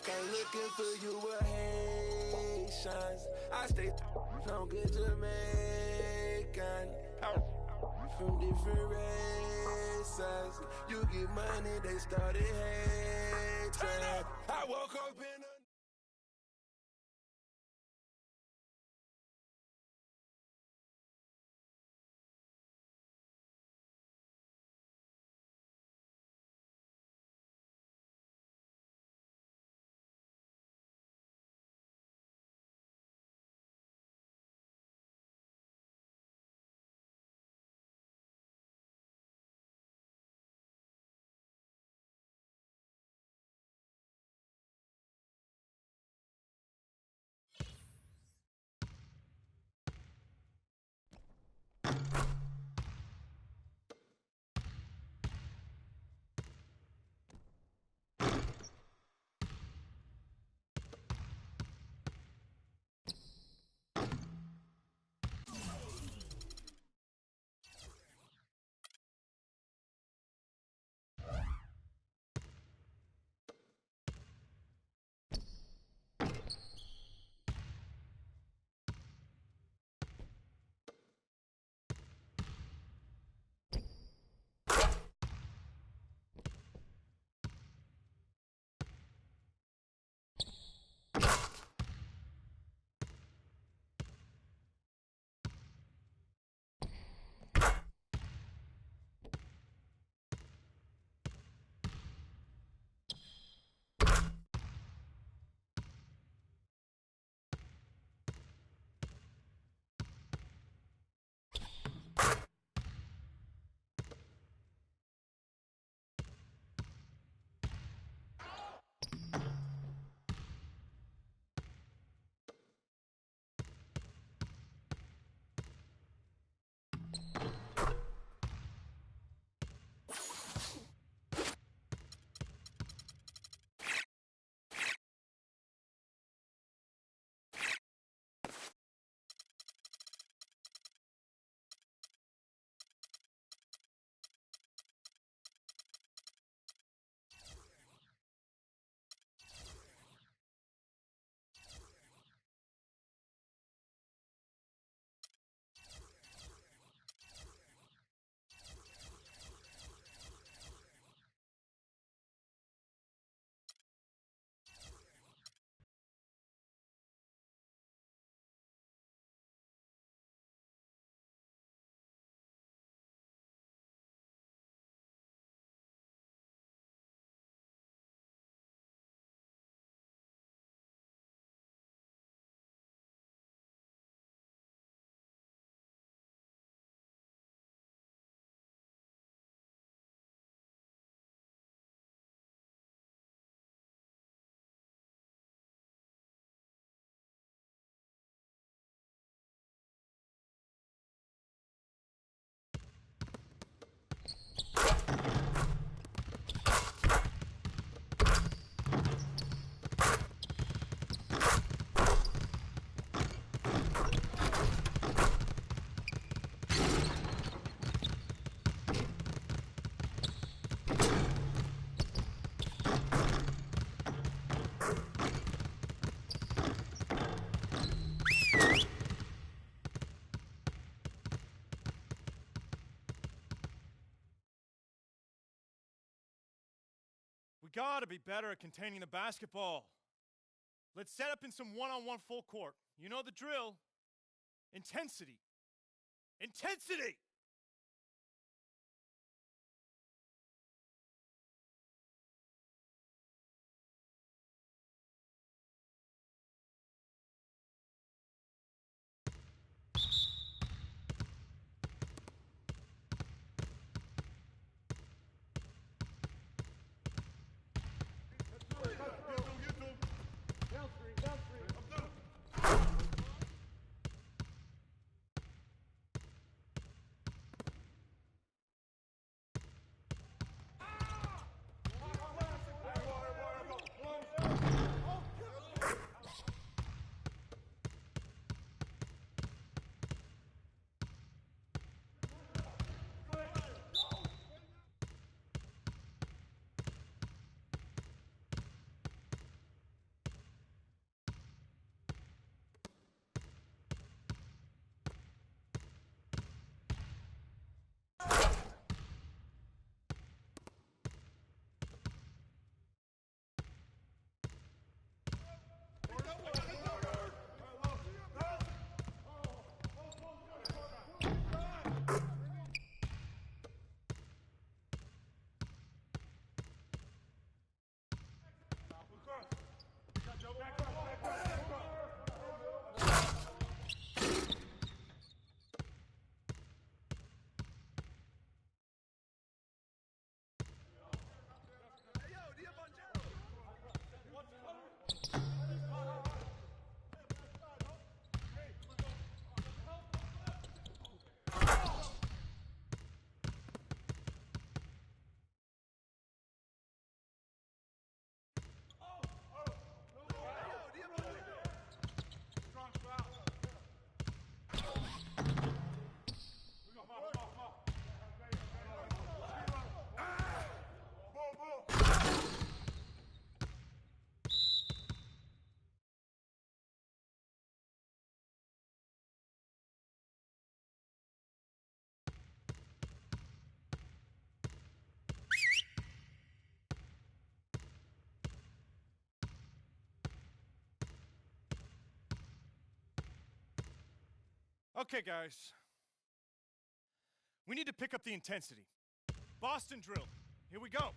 ain't looking for you with Haitians. I stay from good Jamaican. From different races. You get money, they started hating. I woke up in a We gotta be better at containing the basketball. Let's set up in some one-on-one full court. You know the drill. Intensity. Intensity! Okay, guys. We need to pick up the intensity. Boston drill. Here we go.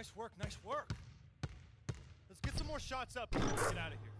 Nice work, nice work. Let's get some more shots up and get out of here.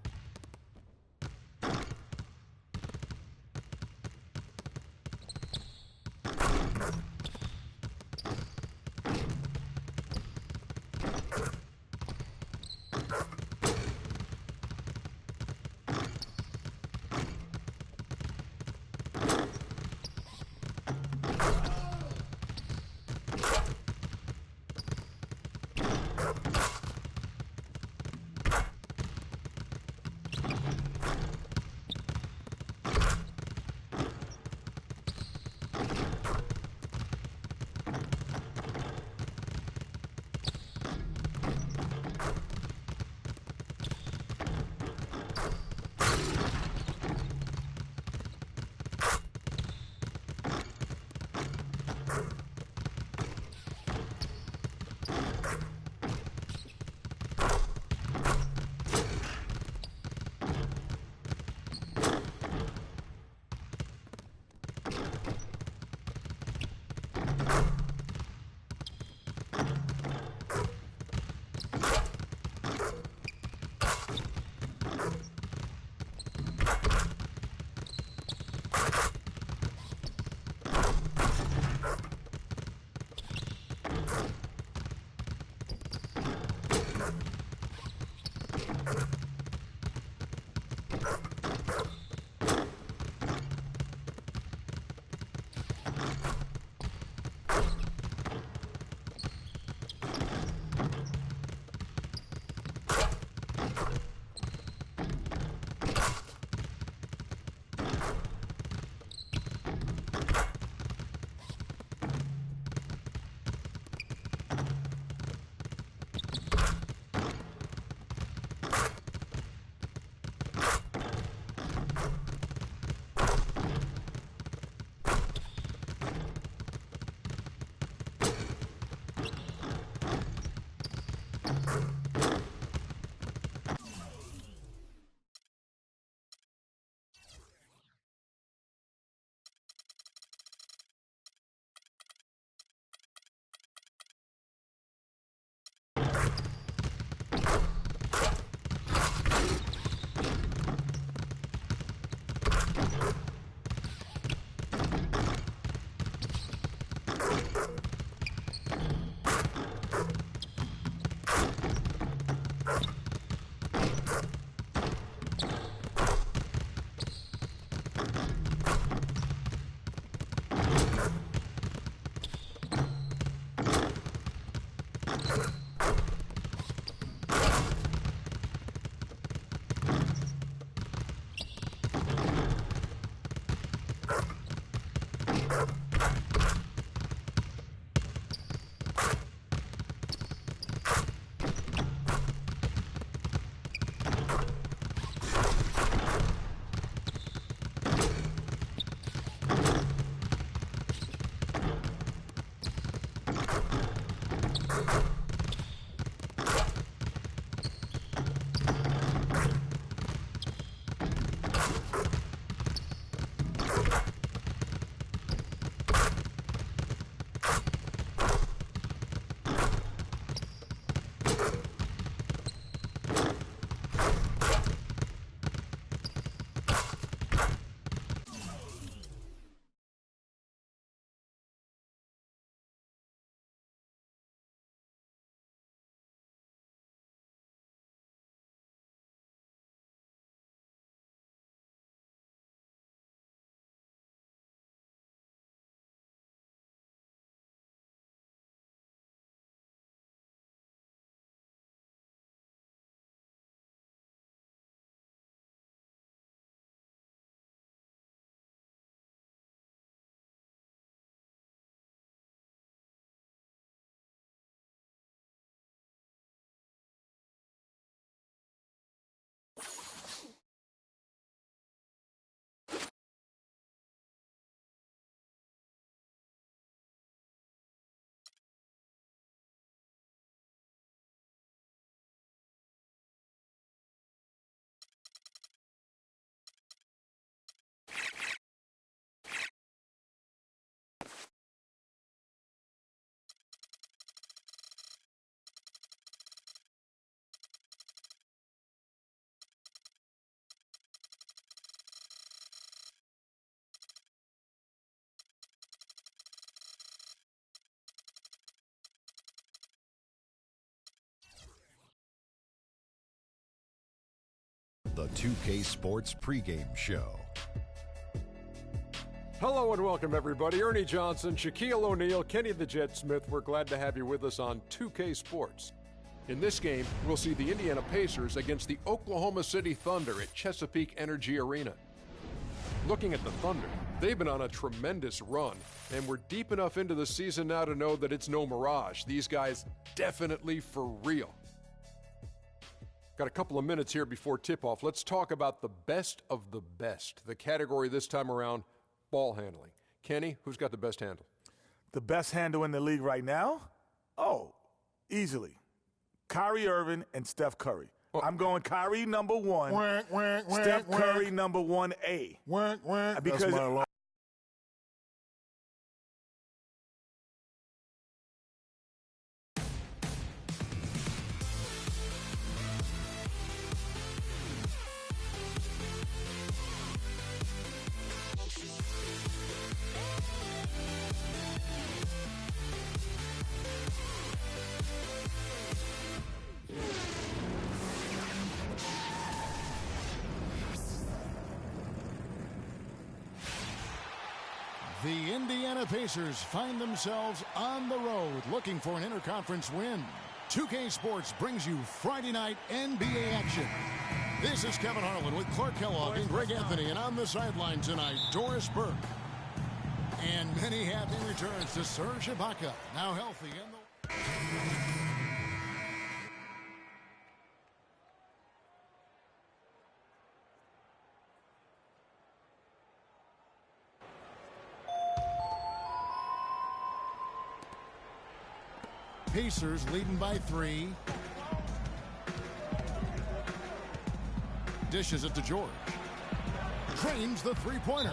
The 2K Sports pregame show. Hello and welcome, everybody. Ernie Johnson, Shaquille O'Neal, Kenny the Jet Smith. We're glad to have you with us on 2K Sports. In this game, we'll see the Indiana Pacers against the Oklahoma City Thunder at Chesapeake Energy Arena. Looking at the Thunder, they've been on a tremendous run, and we're deep enough into the season now to know that it's no mirage. These guys definitely for real. Got a couple of minutes here before tip-off. Let's talk about the best of the best. The category this time around, ball handling. Kenny, who's got the best handle? The best handle in the league right now? Oh, easily. Kyrie Irving and Steph Curry. I'm going Kyrie number one, Steph Curry number 1A. Because the Indiana Pacers find themselves on the road looking for an interconference win. 2K Sports brings you Friday night NBA action. This is Kevin Harlan with Clark Kellogg and Greg Anthony, and on the sideline tonight, Doris Burke. And many happy returns to Serge Ibaka, now healthy in the... Pacers leading by 3. Dishes it to George. Trains the three-pointer.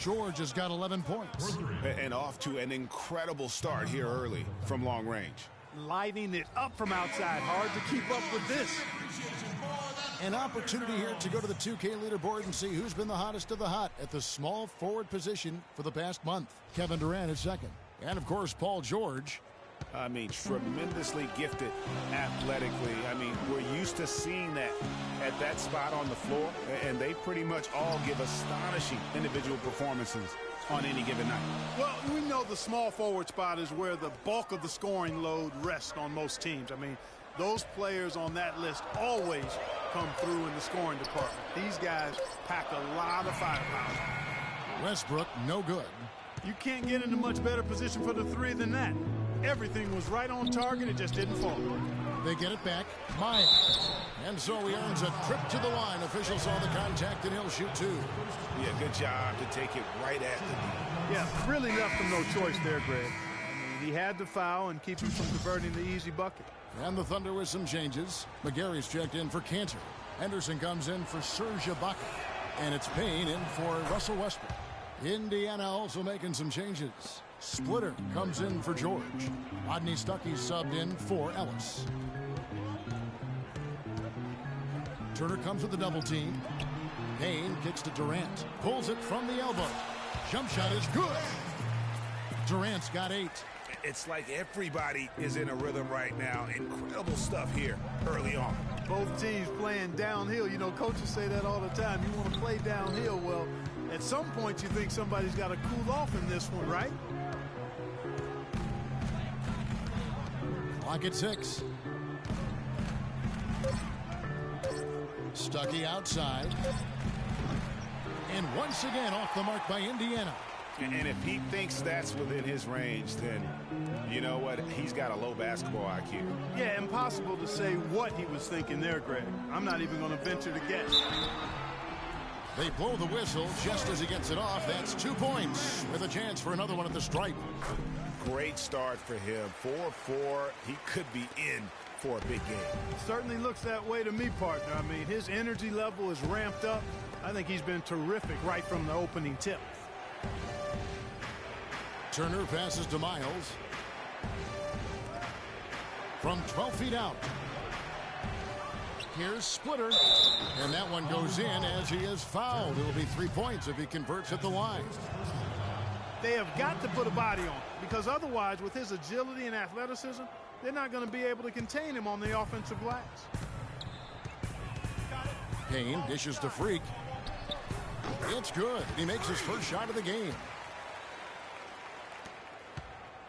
George has got 11 points. And off to an incredible start here early from long range. Lighting it up from outside. Hard to keep up with this. An opportunity here to go to the 2K leaderboard and see who's been the hottest of the hot at the small forward position for the past month. Kevin Durant is second. And, of course, Paul George. I mean, tremendously gifted athletically. I mean, we're used to seeing that at that spot on the floor, and they pretty much all give astonishing individual performances on any given night. Well, we know the small forward spot is where the bulk of the scoring load rests on most teams. I mean, those players on that list always come through in the scoring department. These guys pack a lot of firepower. Westbrook, no good. You can't get into much better position for the three than that. Everything was right on target. It just didn't fall. They get it back. Maya. And so he earns a trip to the line. Officials saw the contact, and he'll shoot 2. Yeah, good job to take it right at the knee. Yeah, really left him no choice there, Greg. I mean, He had to foul and keep him from converting the easy bucket. And the Thunder with some changes. McGarry's checked in for Cantor. Henderson comes in for Serge Ibaka. And it's Payne in for Russell Westbrook. Indiana also making some changes. Splitter comes in for George. Rodney Stuckey subbed in for Ellis. Turner comes with the double team. Payne kicks to Durant. Pulls it from the elbow. Jump shot is good. Durant's got 8. It's like everybody is in a rhythm right now. Incredible stuff here early on. Both teams playing downhill. You know, coaches say that all the time. You want to play downhill. Well, at some point you think somebody's got to cool off in this one, right? Clock at 6. Stuckey outside. And once again off the mark by Indiana. And if he thinks that's within his range, then you know what? He's got a low basketball IQ. Yeah, impossible to say what he was thinking there, Greg. I'm not even going to venture to guess. They blow the whistle just as he gets it off. That's 2 points with a chance for another one at the stripe. Great start for him. 4-4. He could be in for a big game. Certainly looks that way to me, partner. I mean, his energy level is ramped up. I think he's been terrific right from the opening tip. Turner passes to Miles. From 12 feet out. Here's Splitter. And that one goes in as he is fouled. It'll be 3 points if he converts at the line. They have got to put a body on him, because otherwise, with his agility and athleticism, they're not going to be able to contain him on the offensive glass. Payne dishes to Freak. It's good. He makes his first shot of the game.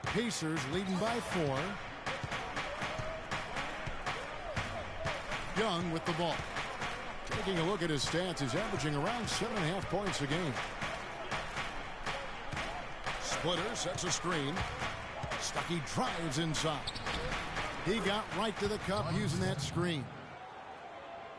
Pacers leading by 4. Young with the ball. Taking a look at his stats, he's averaging around 7.5 points a game. Splitter sets a screen. Stuckey drives inside. He got right to the cup using that screen.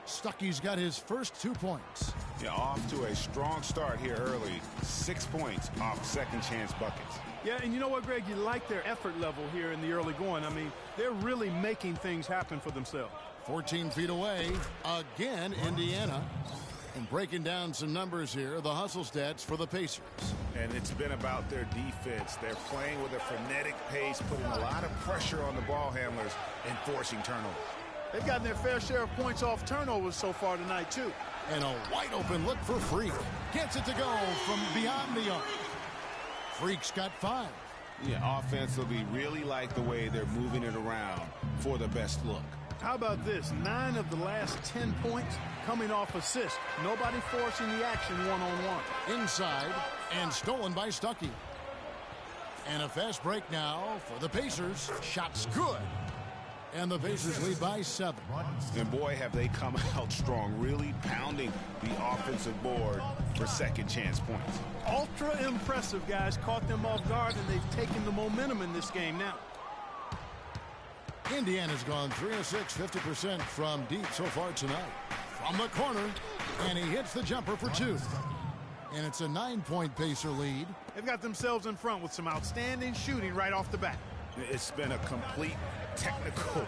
Stuckey's got his first 2 points. Yeah, off to a strong start here early. 6 points off second chance buckets. Yeah, and you know what, Greg? You like their effort level here in the early going. I mean, they're really making things happen for themselves. 14 feet away, again, Indiana. And breaking down some numbers here, the hustle stats for the Pacers. And it's been about their defense. They're playing with a frenetic pace, putting a lot of pressure on the ball handlers and forcing turnovers. They've gotten their fair share of points off turnovers so far tonight, too. And a wide open look for Freak. Gets it to go from beyond the arc. Freak's got 5. Yeah, offensively, really like the way they're moving it around for the best look. How about this? 9 of the last 10 points coming off assists. Nobody forcing the action one-on-one. Inside and stolen by Stuckey. And a fast break now for the Pacers. Shot's good. And the Pacers lead by 7. And boy, have they come out strong, really pounding the offensive board for second chance points. Ultra impressive, guys. Caught them off guard, and they've taken the momentum in this game now. Indiana's gone 3 of 6, 50% from deep so far tonight. From the corner, and he hits the jumper for 2. And it's a 9-point Pacer lead. They've got themselves in front with some outstanding shooting right off the bat. It's been a complete technical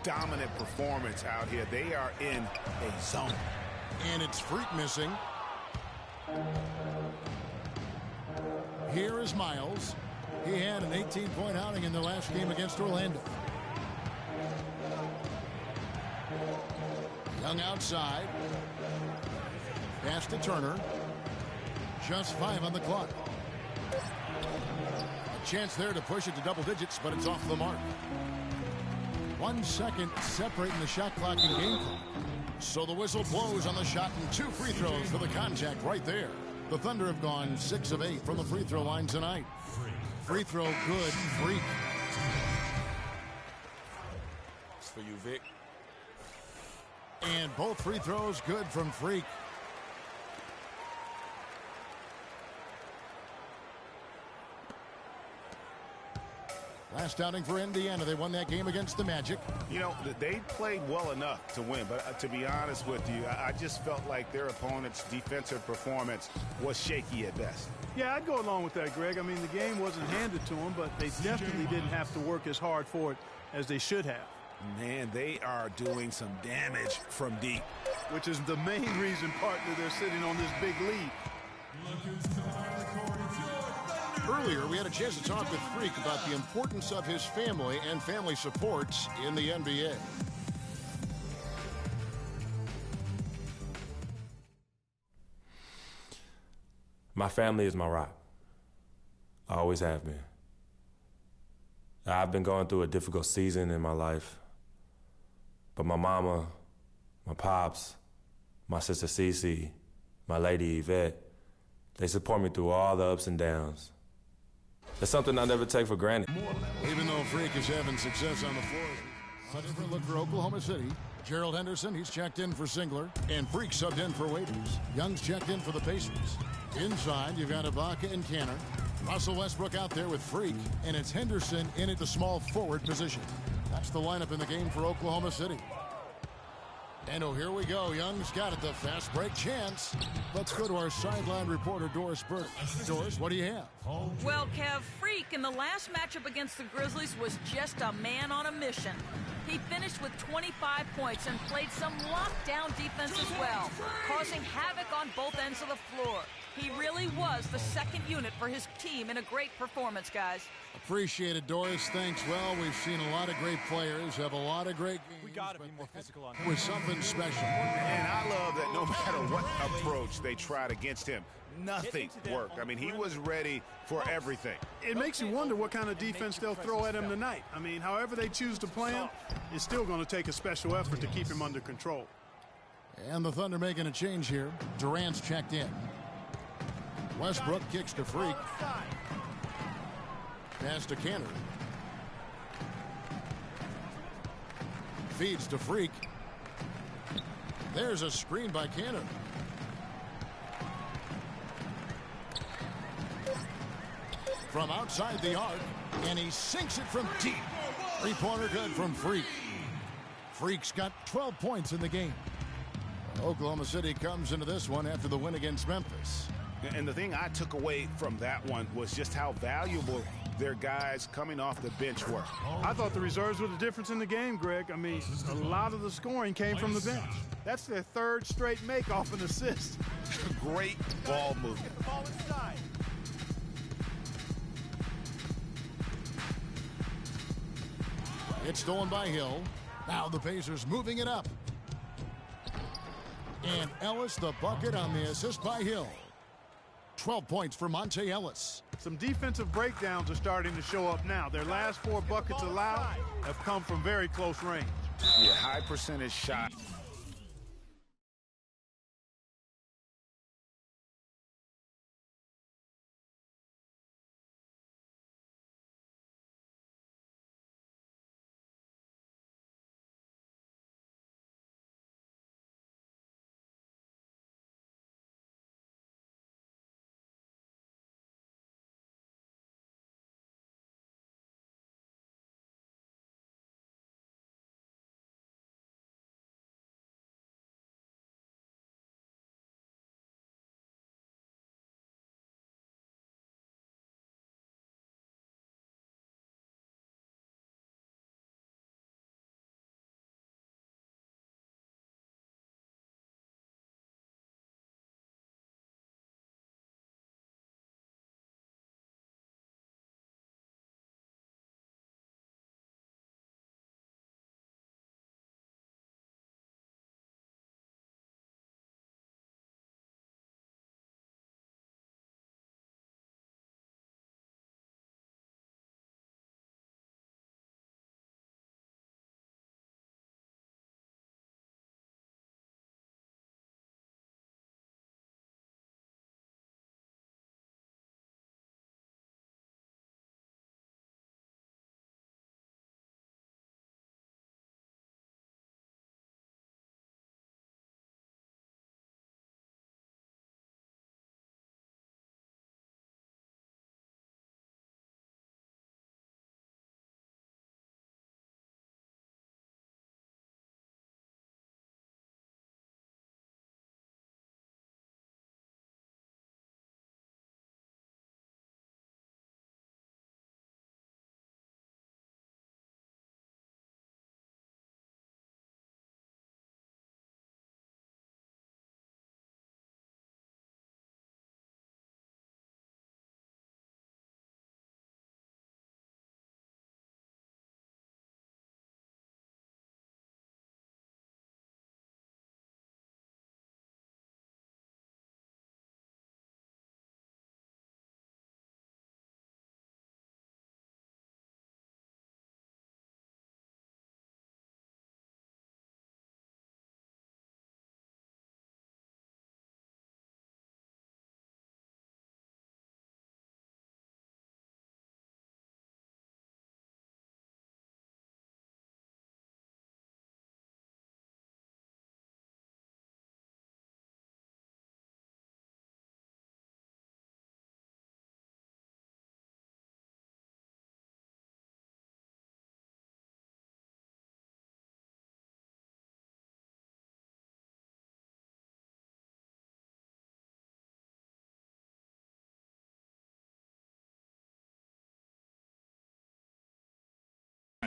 dominant performance out here. They are in a zone. And it's Freak missing. Here is Miles. He had an 18-point outing in the last game against Orlando. Young outside. Pass to Turner. Just 5 on the clock. A chance there to push it to double digits, but it's off the mark. 1 second separating the shot clock and game clock. So the whistle blows on the shot and 2 free throws for the contact right there. The Thunder have gone 6 of 8 from the free throw line tonight. Free throw good. Freak. It's for you, Vic. And both free throws good from Freak. Last outing for Indiana, they won that game against the Magic. You know, they played well enough to win, but to be honest with you, I just felt like their opponent's defensive performance was shaky at best. Yeah, I'd go along with that, Greg. I mean, the game wasn't handed to them, but they definitely didn't have to work as hard for it as they should have. Man, they are doing some damage from deep. Which is the main reason, partner, they're sitting on this big lead. Earlier, we had a chance to talk with Freak about the importance of his family and family support in the NBA. My family is my rock. I always have been. I've been going through a difficult season in my life, but my mama, my pops, my sister Cece, my lady Yvette, they support me through all the ups and downs. It's something I never take for granted. Even though Freak is having success on the floor, a different look for Oklahoma City. Gerald Henderson, he's checked in for Singler, and Freak subbed in for Waiters. Young's checked in for the Pacers. Inside, you've got Ibaka and Canner. Russell Westbrook out there with Freak, and it's Henderson in at the small forward position. That's the lineup in the game for Oklahoma City. And oh, here we go. Young's got it, the fast break chance. Let's go to our sideline reporter, Doris Burke. Doris, what do you have? Well, Kev, Freak in the last matchup against the Grizzlies was just a man on a mission. He finished with 25 points and played some lockdown defense as well, causing havoc on both ends of the floor. He really was the second unit for his team in a great performance, guys. Appreciate it, Doris. Thanks. Well, we've seen a lot of great players have a lot of great games. We got to be more physical on with something special. And I love that no matter what approach they tried against him, nothing worked. I mean, he was ready for everything. It makes you wonder what kind of defense they'll throw at him tonight. I mean, however they choose to play him, it's still going to take a special effort to keep him under control. And the Thunder making a change here. Durant's checked in. Westbrook kicks to Freak. Pass to Canner. Feeds to Freak. There's a screen by Canner. From outside the arc, and he sinks it from deep. Three-pointer good from Freak. Freak's got 12 points in the game. Oklahoma City comes into this one after the win against Memphis. And the thing I took away from that one was just how valuable their guys coming off the bench were. I thought the reserves were the difference in the game, Greg. I mean, a lot of the scoring came from the bench. That's their third straight make off an assist. Great ball movement. It's stolen by Hill. Now the Pacers moving it up. And Ellis the bucket on the assist by Hill. 12 points for Monte Ellis. Some defensive breakdowns are starting to show up now. Their last 4 buckets allowed have come from very close range. Yeah, high percentage shot.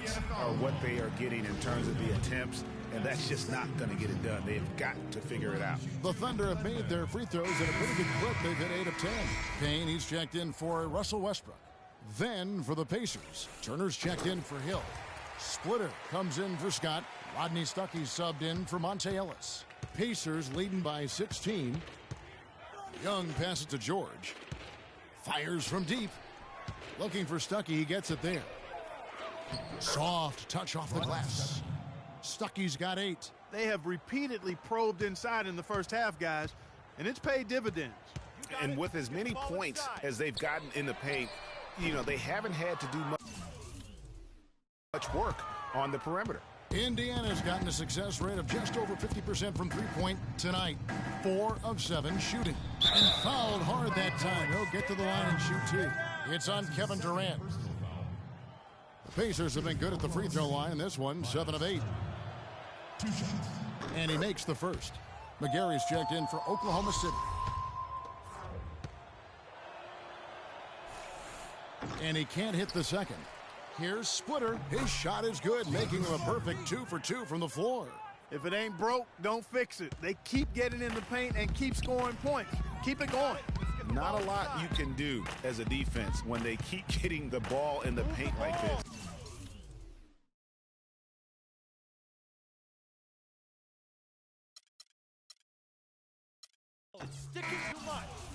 points are what they are getting in terms of the attempts, and that's just not going to get it done. They have got to figure it out. The Thunder have made their free throws at a pretty good clip. They've hit 8 of 10. Payne, he's checked in for Russell Westbrook. Then for the Pacers, Turner's checked in for Hill. Splitter comes in for Scott. Rodney Stuckey's subbed in for Monte Ellis. Pacers leading by 16. Young passes to George. Fires from deep. Looking for Stuckey. He gets it there. Soft touch off the glass. Stuckey's got 8. They have repeatedly probed inside in the first half, guys, and it's paid dividends. And with as many points as they've gotten in the paint, you know, they haven't had to do much work on the perimeter. Indiana's gotten a success rate of just over 50% from three-point tonight. 4 of 7 shooting. And fouled hard that time. He'll get to the line and shoot 2. It's on Kevin Durant. The Pacers have been good at the free throw line in this one, 7 of 8. And he makes the first. McGarry's checked in for Oklahoma City. And he can't hit the second. Here's Splitter. His shot is good, making him a perfect 2 for 2 from the floor. If it ain't broke, don't fix it. They keep getting in the paint and keep scoring points. Keep it going. Not a lot you can do as a defense when they keep getting the ball in the paint like this. It's sticking too much.